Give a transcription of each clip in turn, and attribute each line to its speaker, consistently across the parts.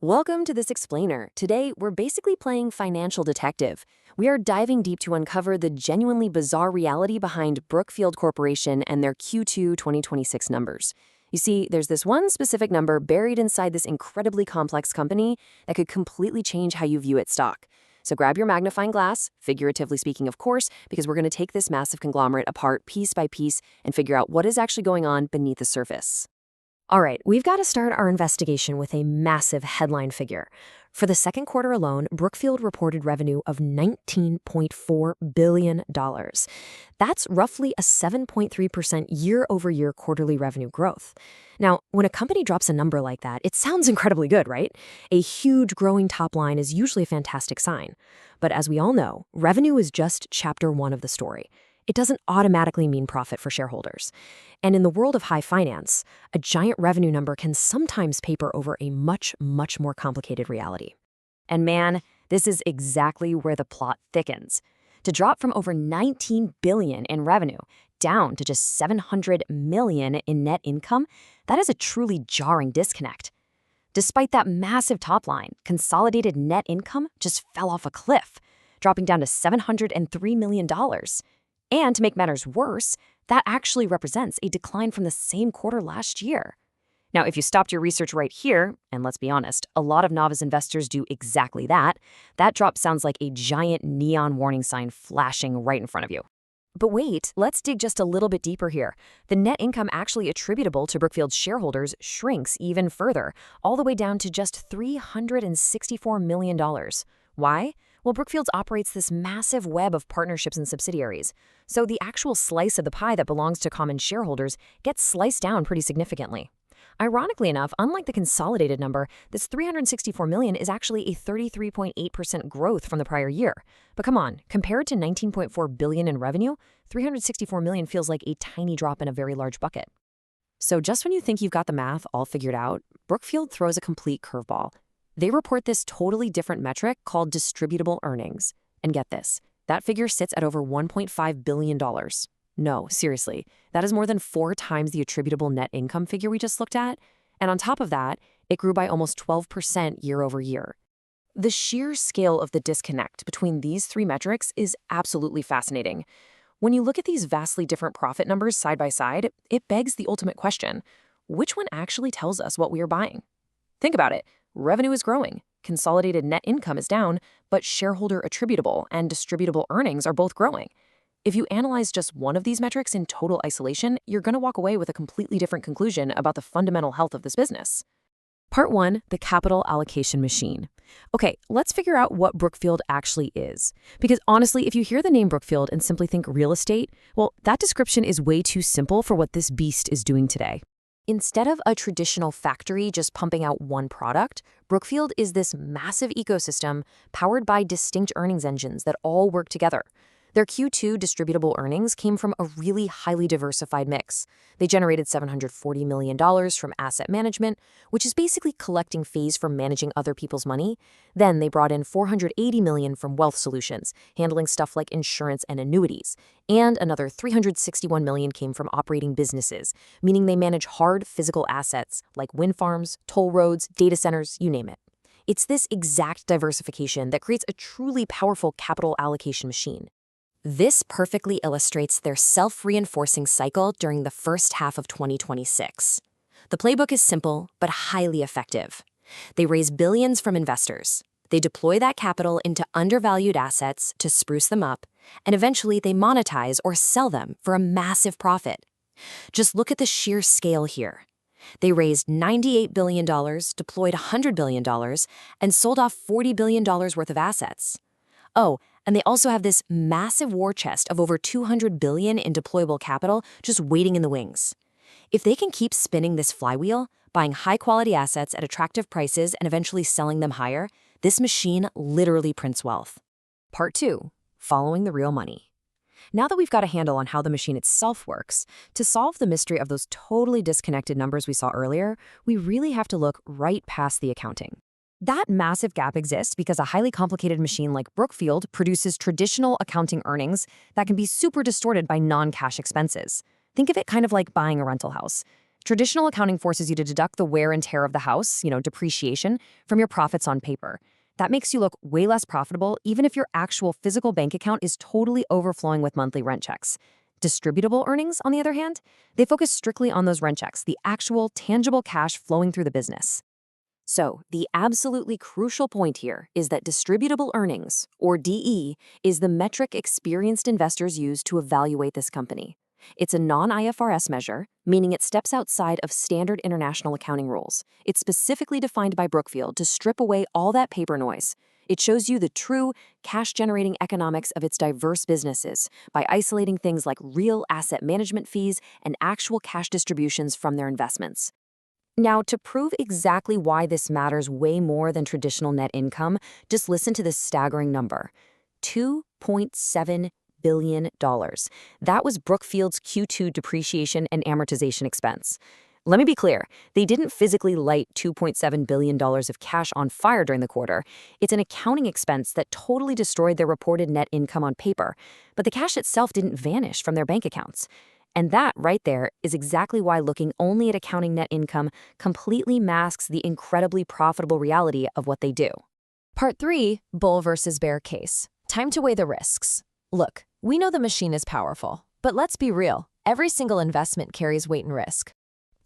Speaker 1: Welcome to this explainer. Today, we're basically playing financial detective. We are diving deep to uncover the genuinely bizarre reality behind Brookfield Corporation and their Q2 2026 numbers. You see, there's this one specific number buried inside this incredibly complex company that could completely change how you view its stock. So grab your magnifying glass, figuratively speaking, of course, because we're going to take this massive conglomerate apart piece by piece and figure out what is actually going on beneath the surface. All right, we've got to start our investigation with a massive headline figure. For the second quarter alone, Brookfield reported revenue of $19.4 billion. That's roughly a 7.3% year-over-year quarterly revenue growth. Now, when a company drops a number like that, it sounds incredibly good, right? A huge growing top line is usually a fantastic sign. But as we all know, revenue is just chapter one of the story. It doesn't automatically mean profit for shareholders. And in the world of high finance, a giant revenue number can sometimes paper over a much, much more complicated reality. And man, this is exactly where the plot thickens. To drop from over $19 billion in revenue down to just $700 million in net income, that is a truly jarring disconnect. Despite that massive top line, consolidated net income just fell off a cliff, dropping down to $703 million. And to make matters worse, that actually represents a decline from the same quarter last year. Now, if you stopped your research right here, and let's be honest, a lot of novice investors do exactly that drop sounds like a giant neon warning sign flashing right in front of you. But wait, let's dig just a little bit deeper here. The net income actually attributable to Brookfield's shareholders shrinks even further, all the way down to just $364 million. Why? Well, Brookfield operates this massive web of partnerships and subsidiaries, so the actual slice of the pie that belongs to common shareholders gets sliced down pretty significantly. Ironically enough, unlike the consolidated number, this $364 million is actually a 33.8% growth from the prior year. But come on, compared to $19.4 billion in revenue, $364 million feels like a tiny drop in a very large bucket. So just when you think you've got the math all figured out, Brookfield throws a complete curveball. They report this totally different metric called distributable earnings. And get this, that figure sits at over $1.5 billion. No, seriously, that is more than 4 times the attributable net income figure we just looked at. And on top of that, it grew by almost 12% year over year. The sheer scale of the disconnect between these three metrics is absolutely fascinating. When you look at these vastly different profit numbers side by side, it begs the ultimate question: which one actually tells us what we are buying? Think about it. Revenue is growing, consolidated net income is down, but shareholder attributable and distributable earnings are both growing. If you analyze just one of these metrics in total isolation, you're going to walk away with a completely different conclusion about the fundamental health of this business. Part 1, the capital allocation machine. Okay, let's figure out what Brookfield actually is. Because honestly, if you hear the name Brookfield and simply think real estate, well, that description is way too simple for what this beast is doing today. Instead of a traditional factory just pumping out one product, Brookfield is this massive ecosystem powered by distinct earnings engines that all work together. Their Q2 distributable earnings came from a really highly diversified mix. They generated $740 million from asset management, which is basically collecting fees from managing other people's money. Then they brought in $480 million from wealth solutions, handling stuff like insurance and annuities. And another $361 million came from operating businesses, meaning they manage hard physical assets like wind farms, toll roads, data centers, you name it. It's this exact diversification that creates a truly powerful capital allocation machine. This perfectly illustrates their self-reinforcing cycle during the first half of 2026. The playbook is simple, but highly effective. They raise billions from investors. They deploy that capital into undervalued assets to spruce them up, and eventually they monetize or sell them for a massive profit. Just look at the sheer scale here. They raised $98 billion, deployed $100 billion, and sold off $40 billion worth of assets. Oh, and they also have this massive war chest of over $200 billion in deployable capital just waiting in the wings. If they can keep spinning this flywheel, buying high-quality assets at attractive prices and eventually selling them higher, this machine literally prints wealth. Part 2, following the real money. Now that we've got a handle on how the machine itself works, to solve the mystery of those totally disconnected numbers we saw earlier, we really have to look right past the accounting. That massive gap exists because a highly complicated machine like Brookfield produces traditional accounting earnings that can be super distorted by non-cash expenses. Think of it kind of like buying a rental house. Traditional accounting forces you to deduct the wear and tear of the house, depreciation, from your profits on paper. That makes you look way less profitable, even if your actual physical bank account is totally overflowing with monthly rent checks. Distributable earnings, on the other hand, they focus strictly on those rent checks, the actual, tangible cash flowing through the business. So, the absolutely crucial point here is that distributable earnings, or DE, is the metric experienced investors use to evaluate this company. It's a non-IFRS measure, meaning it steps outside of standard international accounting rules. It's specifically defined by Brookfield to strip away all that paper noise. It shows you the true, cash-generating economics of its diverse businesses by isolating things like real asset management fees and actual cash distributions from their investments. Now, to prove exactly why this matters way more than traditional net income, just listen to this staggering number. $2.7 billion. That was Brookfield's Q2 depreciation and amortization expense. Let me be clear, they didn't physically light $2.7 billion of cash on fire during the quarter. It's an accounting expense that totally destroyed their reported net income on paper, but the cash itself didn't vanish from their bank accounts. And that, right there, is exactly why looking only at accounting net income completely masks the incredibly profitable reality of what they do.
Speaker 2: Part 3, bull versus bear case. Time to weigh the risks. Look, we know the machine is powerful, but let's be real. Every single investment carries weight and risk.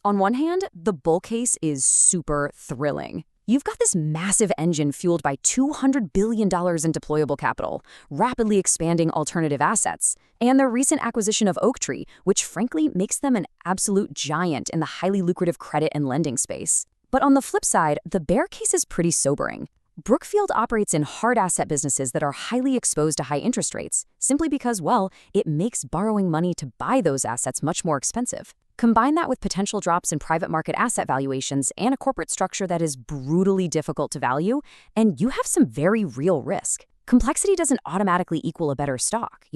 Speaker 1: On one hand, the bull case is super thrilling. You've got this massive engine fueled by $200 billion in deployable capital, rapidly expanding alternative assets, and their recent acquisition of Oaktree, which frankly makes them an absolute giant in the highly lucrative credit and lending space. But on the flip side, the bear case is pretty sobering. Brookfield operates in hard asset businesses that are highly exposed to high interest rates, simply because, well, it makes borrowing money to buy those assets much more expensive. Combine that with potential drops in private market asset valuations and a corporate structure that is brutally difficult to value, and you have some very real risk. Complexity doesn't automatically equal a better stock,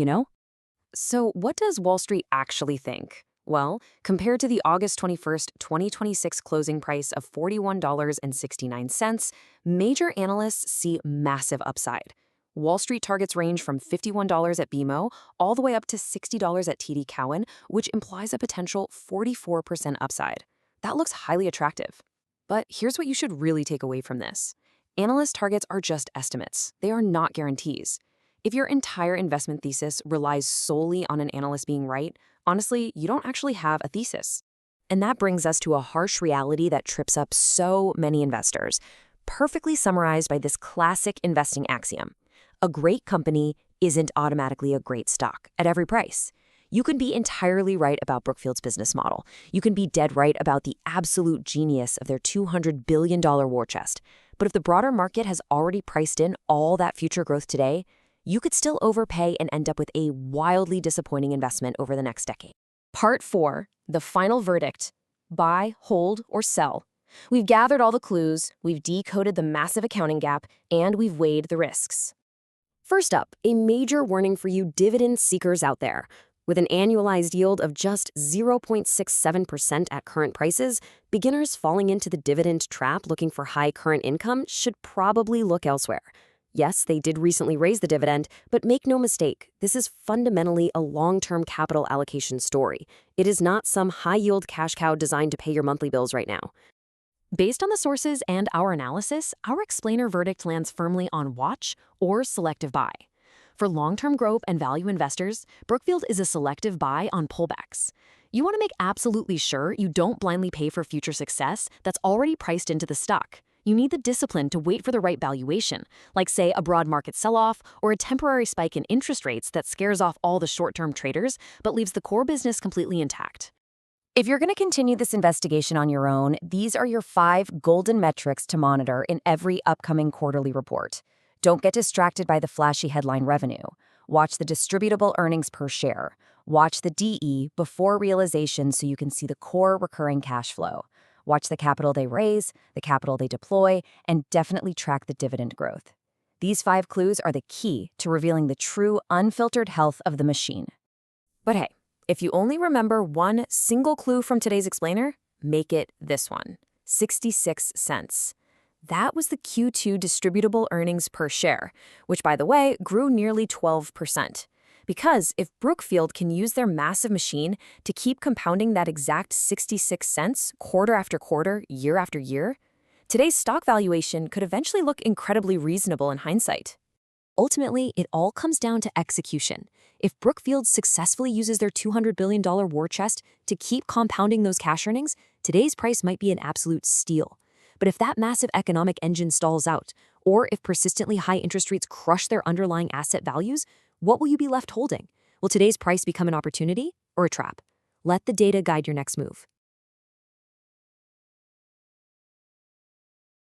Speaker 1: So what does Wall Street actually think? Well, compared to the August 21st, 2026 closing price of $41.69, major analysts see massive upside. Wall Street targets range from $51 at BMO all the way up to $60 at TD Cowen, which implies a potential 44% upside. That looks highly attractive. But here's what you should really take away from this. Analyst targets are just estimates. They are not guarantees. If your entire investment thesis relies solely on an analyst being right, honestly, you don't actually have a thesis. And that brings us to a harsh reality that trips up so many investors, perfectly summarized by this classic investing axiom. A great company isn't automatically a great stock at every price. You can be entirely right about Brookfield's business model. You can be dead right about the absolute genius of their $200 billion war chest. But if the broader market has already priced in all that future growth today, you could still overpay and end up with a wildly disappointing investment over the next decade. Part 4, the final verdict: buy, hold, or sell. We've gathered all the clues, we've decoded the massive accounting gap, and we've weighed the risks. First up, a major warning for you dividend seekers out there. With an annualized yield of just 0.67% at current prices, beginners falling into the dividend trap looking for high current income should probably look elsewhere. Yes, they did recently raise the dividend, but make no mistake, this is fundamentally a long-term capital allocation story. It is not some high-yield cash cow designed to pay your monthly bills right now. Based on the sources and our analysis, our explainer verdict lands firmly on watch or selective buy. For long-term growth and value investors, Brookfield is a selective buy on pullbacks. You want to make absolutely sure you don't blindly pay for future success that's already priced into the stock. You need the discipline to wait for the right valuation, like, say, a broad market sell-off or a temporary spike in interest rates that scares off all the short-term traders but leaves the core business completely intact. If you're going to continue this investigation on your own, these are your 5 golden metrics to monitor in every upcoming quarterly report. Don't get distracted by the flashy headline revenue. Watch the distributable earnings per share. Watch the DE before realization so you can see the core recurring cash flow. Watch the capital they raise, the capital they deploy, and definitely track the dividend growth. These 5 clues are the key to revealing the true unfiltered health of the machine. But hey, if you only remember one single clue from today's explainer, make it this one: 66 cents. That was the Q2 distributable earnings per share, which, by the way, grew nearly 12%. Because if Brookfield can use their massive machine to keep compounding that exact 66 cents quarter after quarter, year after year, today's stock valuation could eventually look incredibly reasonable in hindsight.
Speaker 2: Ultimately, it all comes down to execution. If Brookfield successfully uses their $200 billion war chest to keep compounding those cash earnings, today's price might be an absolute steal. But if that massive economic engine stalls out, or if persistently high interest rates crush their underlying asset values, what will you be left holding? Will today's price become an opportunity or a trap? Let the data guide your next move.